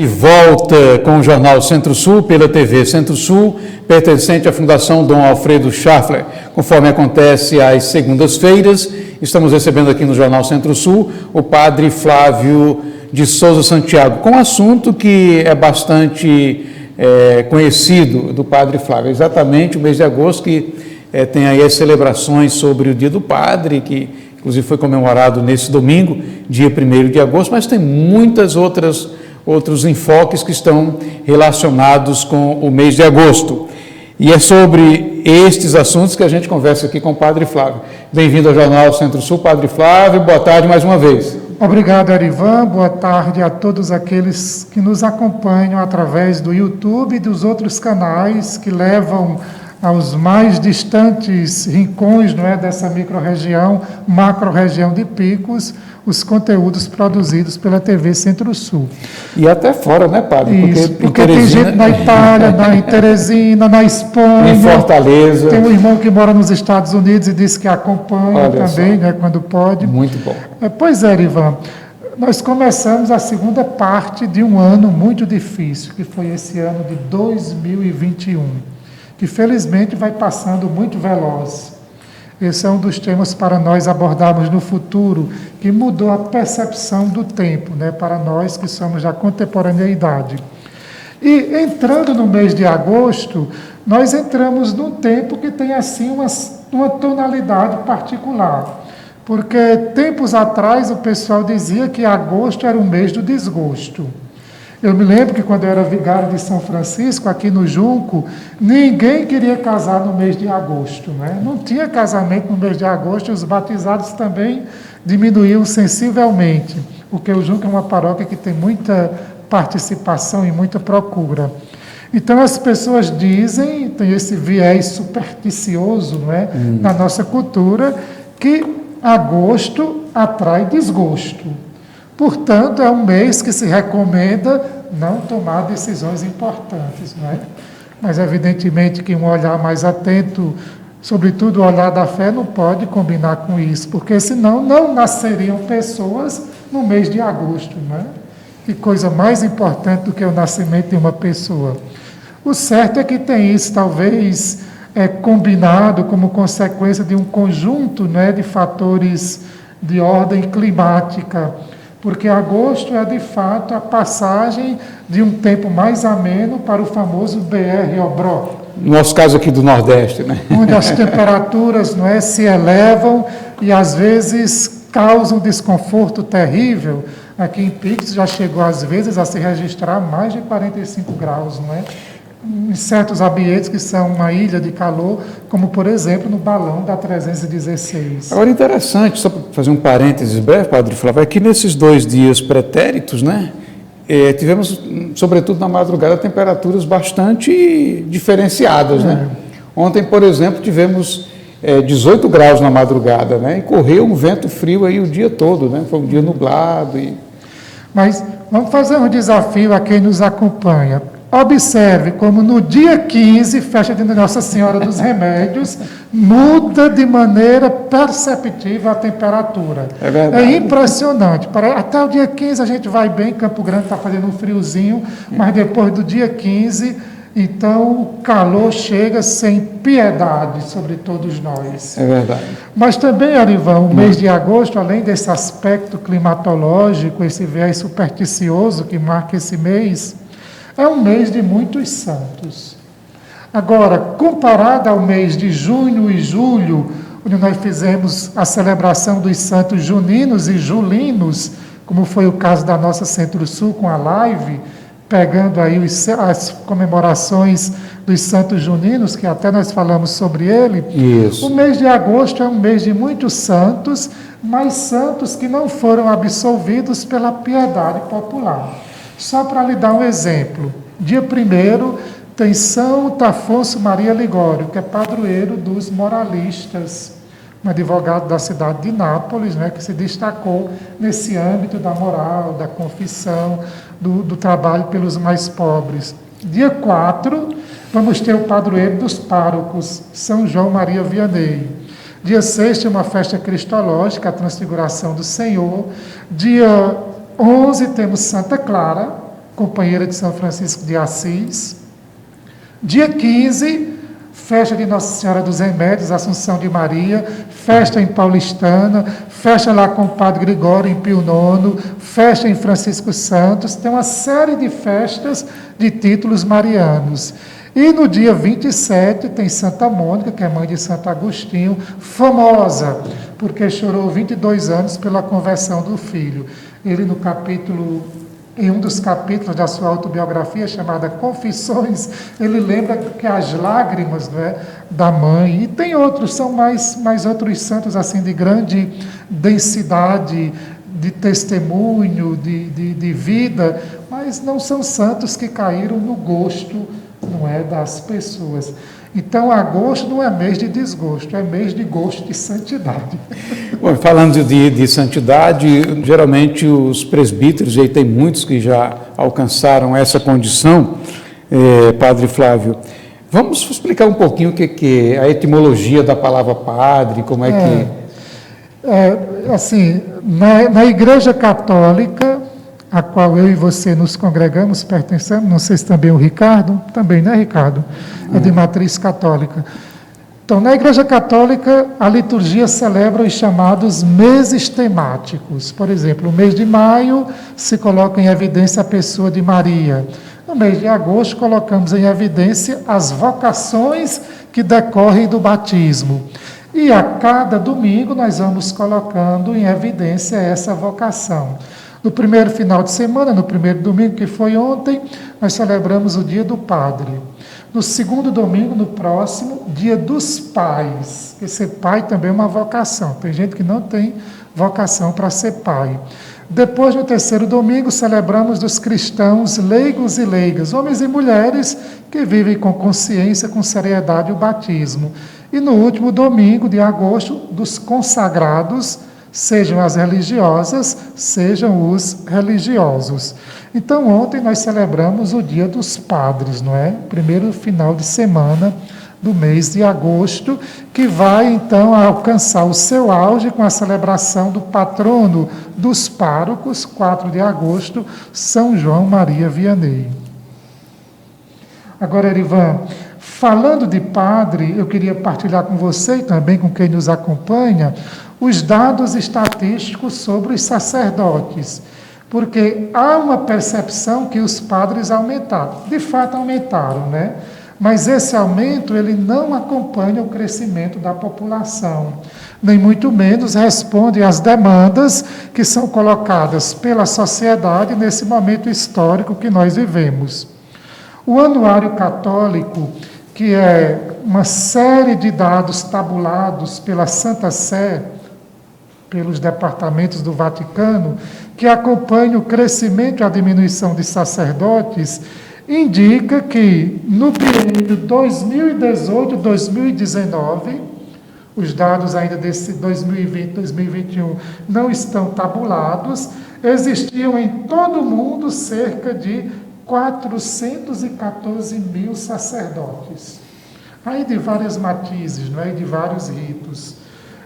De volta com o Jornal Centro-Sul, pela TV Centro-Sul, pertencente à Fundação Dom Alfredo Schaffler. Conforme acontece às segundas-feiras, estamos recebendo aqui no Jornal Centro-Sul o padre Flávio de Souza Santiago, com um assunto que é bastante conhecido do padre Flávio, exatamente o mês de agosto, que tem aí as celebrações sobre o Dia do Padre, que inclusive foi comemorado nesse domingo, dia 1º de agosto, mas tem muitas outros enfoques que estão relacionados com o mês de agosto. E é sobre estes assuntos que a gente conversa aqui com o Padre Flávio. Bem-vindo ao Jornal Centro-Sul, Padre Flávio, boa tarde mais uma vez. Obrigado, Arivan, boa tarde a todos aqueles que nos acompanham através do YouTube e dos outros canais que levam aos mais distantes rincões, dessa micro-região, macro-região de Picos, os conteúdos produzidos pela TV Centro-Sul. E até fora, né, padre? Isso, porque tem gente na Itália, em Teresina, na Espanha. Em Fortaleza. Tem um irmão que mora nos Estados Unidos e disse que acompanha. Olha também, quando pode. Muito bom. Pois é, Ivan, nós começamos a segunda parte de um ano muito difícil, que foi esse ano de 2021. Que felizmente vai passando muito veloz. Esse é um dos temas para nós abordarmos no futuro, que mudou a percepção do tempo, para nós que somos da contemporaneidade. E entrando no mês de agosto, nós entramos num tempo que tem assim uma tonalidade particular. Porque tempos atrás o pessoal dizia que agosto era o mês do desgosto. Eu me lembro que quando eu era vigário de São Francisco, aqui no Junco, ninguém queria casar no mês de agosto. Não tinha casamento no mês de agosto e os batizados também diminuíam sensivelmente, porque o Junco é uma paróquia que tem muita participação e muita procura. Então as pessoas dizem, tem esse viés supersticioso na nossa cultura, que agosto atrai desgosto. Portanto, é um mês que se recomenda não tomar decisões importantes, Mas, evidentemente, que um olhar mais atento, sobretudo o olhar da fé, não pode combinar com isso, porque senão não nasceriam pessoas no mês de agosto, Que coisa mais importante do que o nascimento de uma pessoa. O certo é que tem isso, talvez, combinado como consequência de um conjunto, de fatores de ordem climática, porque agosto é, de fato, a passagem de um tempo mais ameno para o famoso BR-Obró. No nosso caso aqui do Nordeste, Onde as temperaturas se elevam e, às vezes, causam desconforto terrível. Aqui em Picos já chegou, às vezes, a se registrar mais de 45 graus, Em certos ambientes que são uma ilha de calor, como, por exemplo, no Balão da 316. Agora, interessante, só para fazer um parênteses breve, Padre Flávio, é que nesses 2 dias pretéritos, tivemos, sobretudo na madrugada, temperaturas bastante diferenciadas, Ontem, por exemplo, tivemos 18 graus na madrugada, E correu um vento frio aí o dia todo, Foi um dia nublado. Mas vamos fazer um desafio a quem nos acompanha. Observe como no dia 15, festa de Nossa Senhora dos Remédios, muda de maneira perceptível a temperatura. É verdade. É impressionante. Até o dia 15 a gente vai bem, Campo Grande está fazendo um friozinho, mas depois do dia 15, então o calor chega sem piedade sobre todos nós. É verdade. Mas também, Arivan, o mês de agosto, além desse aspecto climatológico, esse viés supersticioso que marca esse mês, é um mês de muitos santos. Agora, comparado ao mês de junho e julho, onde nós fizemos a celebração dos santos juninos e julinos, como foi o caso da nossa Centro-Sul com a live, pegando aí as comemorações dos santos juninos, que até nós falamos sobre ele. Isso. O mês de agosto é um mês de muitos santos, mas santos que não foram absolvidos pela piedade popular. Só para lhe dar um exemplo, dia 1º tem São Afonso Maria Ligório, que é padroeiro dos moralistas, um advogado da cidade de Nápoles, que se destacou nesse âmbito da moral, da confissão, do trabalho pelos mais pobres. Dia 4, vamos ter o padroeiro dos párocos, São João Maria Vianney. Dia 6 tem uma festa cristológica, a Transfiguração do Senhor. Dia 11 temos Santa Clara, companheira de São Francisco de Assis. Dia 15, festa de Nossa Senhora dos Remédios, Assunção de Maria, festa em Paulistana, festa lá com o Padre Gregório em Pio IX, festa em Francisco Santos, tem uma série de festas de títulos marianos. E no dia 27 tem Santa Mônica, que é mãe de Santo Agostinho, famosa, porque chorou 22 anos pela conversão do filho. Ele em um dos capítulos da sua autobiografia, chamada Confissões, ele lembra que as lágrimas, né, da mãe, e tem outros, são mais outros santos assim de grande densidade, de testemunho, de vida, mas não são santos que caíram no gosto, não é, das pessoas. Então, agosto não é mês de desgosto, é mês de gosto de santidade. Bom, falando de santidade, geralmente os presbíteros, e aí tem muitos que já alcançaram essa condição, Padre Flávio, vamos explicar um pouquinho o que é a etimologia da palavra padre, como é que... Assim, na Igreja Católica, a qual eu e você nos congregamos, pertencemos, não sei se também o Ricardo, também, né, Ricardo? É de matriz católica. Então, na Igreja Católica, a liturgia celebra os chamados meses temáticos. Por exemplo, o mês de maio se coloca em evidência a pessoa de Maria. No mês de agosto, colocamos em evidência as vocações que decorrem do batismo. E a cada domingo nós vamos colocando em evidência essa vocação. No primeiro final de semana, no primeiro domingo, que foi ontem, nós celebramos o Dia do Padre. No segundo domingo, no próximo, Dia dos Pais, que ser pai também é uma vocação. Tem gente que não tem vocação para ser pai. Depois, no terceiro domingo, celebramos dos cristãos leigos e leigas, homens e mulheres que vivem com consciência, com seriedade o batismo. E no último domingo de agosto, dos consagrados, sejam as religiosas, sejam os religiosos. Então, ontem nós celebramos o Dia dos Padres, não é? Primeiro final de semana do mês de agosto, que vai, então, alcançar o seu auge com a celebração do patrono dos párocos, 4 de agosto, São João Maria Vianney. Agora, Erivan, falando de padre, eu queria partilhar com você e também com quem nos acompanha, os dados estatísticos sobre os sacerdotes, porque há uma percepção que os padres aumentaram. De fato, aumentaram, né? Mas esse aumento, ele não acompanha o crescimento da população, nem muito menos responde às demandas que são colocadas pela sociedade nesse momento histórico que nós vivemos. O Anuário Católico, que é uma série de dados tabulados pela Santa Sé, pelos departamentos do Vaticano, que acompanha o crescimento e a diminuição de sacerdotes, indica que no período 2018-2019, os dados ainda desse 2020-2021 não estão tabulados, existiam em todo o mundo cerca de 414 mil sacerdotes. Aí de várias matizes, não é? De vários ritos.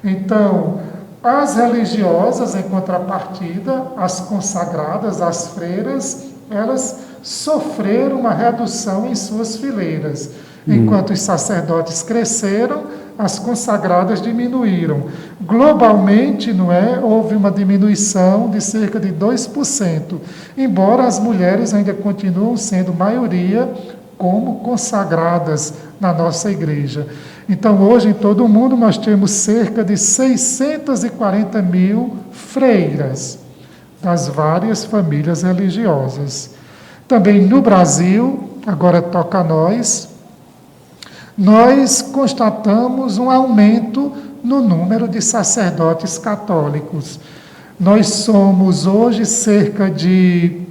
Então, as religiosas, em contrapartida, as consagradas, as freiras, elas sofreram uma redução em suas fileiras. Enquanto os sacerdotes cresceram, as consagradas diminuíram. Globalmente, não é, houve uma diminuição de cerca de 2%, embora as mulheres ainda continuam sendo maioria como consagradas na nossa igreja. Então, hoje, em todo o mundo, nós temos cerca de 640 mil freiras das várias famílias religiosas. Também no Brasil, agora toca a nós constatamos um aumento no número de sacerdotes católicos. Nós somos hoje cerca de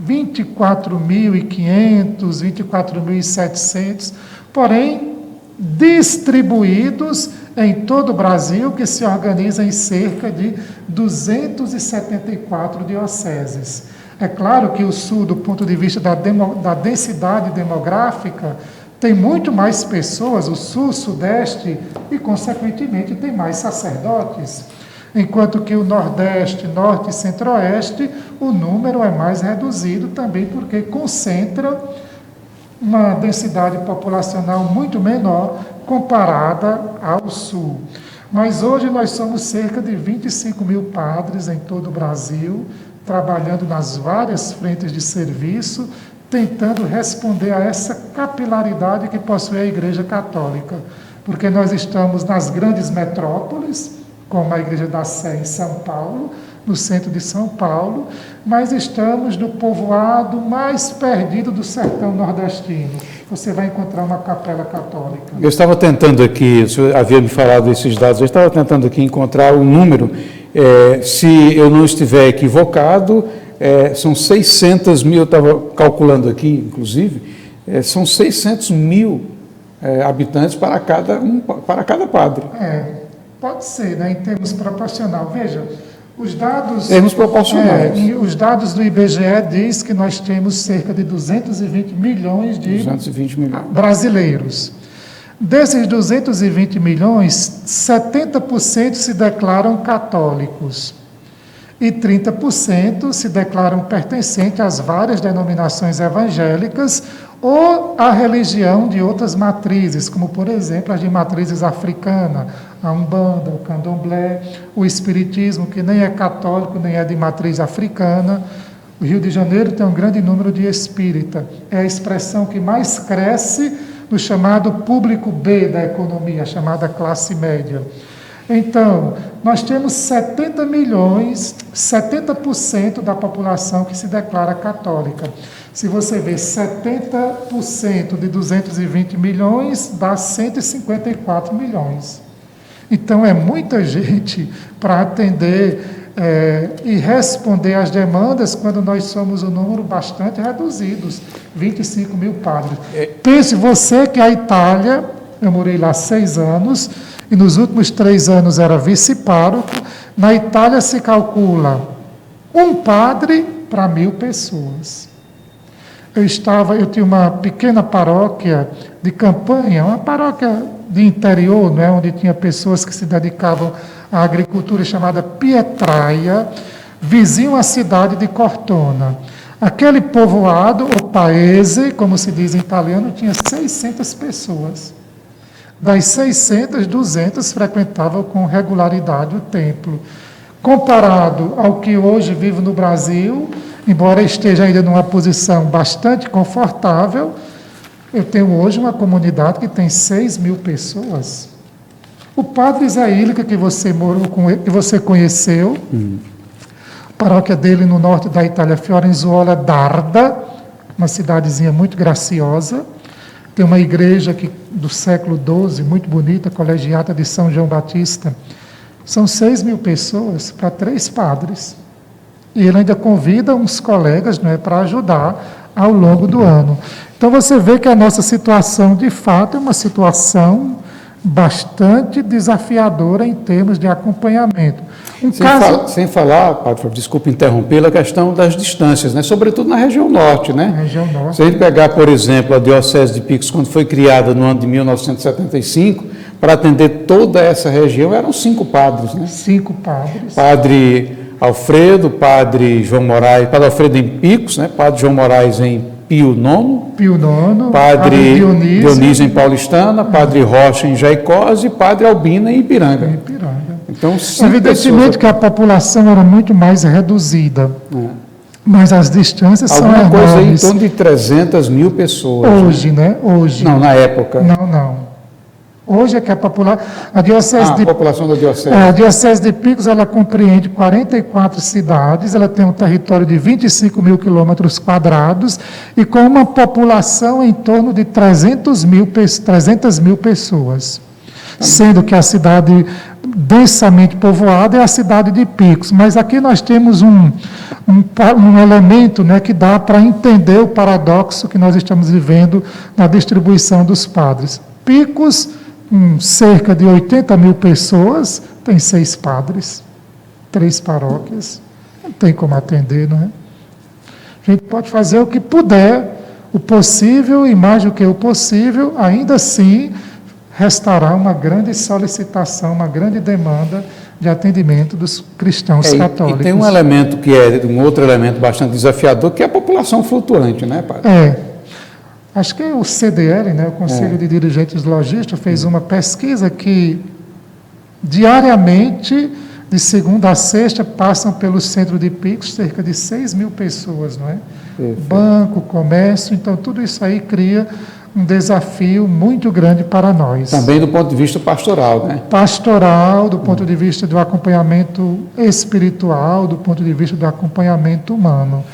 24.500, 24.700, porém distribuídos em todo o Brasil, que se organiza em cerca de 274 dioceses. É claro que o Sul, do ponto de vista da densidade demográfica, tem muito mais pessoas, o Sul, Sudeste, e, consequentemente, tem mais sacerdotes. Enquanto que o Nordeste, Norte e Centro-Oeste, o número é mais reduzido também porque concentra uma densidade populacional muito menor comparada ao Sul. Mas hoje nós somos cerca de 25 mil padres em todo o Brasil, trabalhando nas várias frentes de serviço, tentando responder a essa capilaridade que possui a Igreja Católica. Porque nós estamos nas grandes metrópoles, como a Igreja da Sé em São Paulo, no centro de São Paulo, mas estamos no povoado mais perdido do sertão nordestino. Você vai encontrar uma capela católica. Eu estava tentando aqui, o senhor havia me falado desses dados, eu estava tentando aqui encontrar o número, se eu não estiver equivocado, são 600 mil, eu estava calculando aqui, inclusive, são 600 mil habitantes para cada padre. Pode ser, né, em termos proporcional. Veja, os dados... Termos proporcionais. Os dados do IBGE diz que nós temos cerca de 220 milhões de 220 milhões. brasileiros. Desses 220 milhões, 70% se declaram católicos e 30% se declaram pertencentes às várias denominações evangélicas ou à religião de outras matrizes, como, por exemplo, as de matrizes africana, a Umbanda, o Candomblé, o Espiritismo, que nem é católico, nem é de matriz africana. O Rio de Janeiro tem um grande número de espírita. É a expressão que mais cresce no chamado público B da economia, chamada classe média. Então, nós temos 70 milhões, 70% da população que se declara católica. Se você vê 70% de 220 milhões, dá 154 milhões. Então, é muita gente para atender e responder às demandas quando nós somos um número bastante reduzido, 25 mil padres. Pense você que a Itália, eu morei lá 6 anos, e nos últimos 3 anos era vice-pároco, na Itália se calcula um padre para 1.000 pessoas. Eu tinha uma pequena paróquia de campanha, uma paróquia de interior, né, onde tinha pessoas que se dedicavam à agricultura, chamada Pietraia, vizinho à cidade de Cortona. Aquele povoado, o paese, como se diz em italiano, tinha 600 pessoas. Das 600, 200 frequentavam com regularidade o templo. Comparado ao que hoje vive no Brasil, embora esteja ainda numa posição bastante confortável, eu tenho hoje uma comunidade que tem 6.000 pessoas. O padre Zé Ílica, que você conheceu, a paróquia dele no norte da Itália, Fiorenzuola d'Arda, uma cidadezinha muito graciosa, tem uma igreja do século XII, muito bonita, colegiata de São João Batista. São 6.000 pessoas para 3 padres. E ele ainda convida uns colegas, não é, para ajudar ao longo do ano. Então você vê que a nossa situação, de fato, é uma situação bastante desafiadora em termos de acompanhamento. Sem falar, padre, desculpe interrompê-la, a questão das distâncias, né? Sobretudo na região norte, né? Região norte. Se a gente pegar, por exemplo, a Diocese de Picos, quando foi criada no ano de 1975, para atender toda essa região, eram 5 padres, né? 5 padres. Padre Alfredo, padre João Moraes, padre Alfredo em Picos, né? Padre João Moraes em Pio IX, padre Dionísio em Paulistana, padre Rocha em Jaicós e padre Albina em Ipiranga. Então, evidentemente que a população era muito mais reduzida, mas as distâncias são enormes. Alguma coisa em torno de 300.000 pessoas. Hoje, né? Hoje. Não, na época. Não. Hoje é que a população da diocese. A diocese de Picos, ela compreende 44 cidades, ela tem um território de 25 mil quilômetros quadrados e com uma população em torno de 300 mil pessoas. Sendo que a cidade densamente povoada é a cidade de Picos. Mas aqui nós temos um elemento, né, que dá para entender o paradoxo que nós estamos vivendo na distribuição dos padres. Picos, cerca de 80.000 pessoas, tem 6 padres, 3 paróquias, não tem como atender, não é? A gente pode fazer o que puder, o possível e mais do que o possível, ainda assim restará uma grande solicitação, uma grande demanda de atendimento dos cristãos católicos. E tem um elemento que é um outro elemento bastante desafiador, que é a população flutuante, né, padre? Acho que o CDL, né, o Conselho de Dirigentes Logísticos, fez uma pesquisa que diariamente, de segunda a sexta, passam pelo centro de picos cerca de 6 mil pessoas, não é? Perfeito. Banco, comércio, então tudo isso aí cria um desafio muito grande para nós. Também do ponto de vista pastoral, né? Pastoral, do ponto de vista do acompanhamento espiritual, do ponto de vista do acompanhamento humano.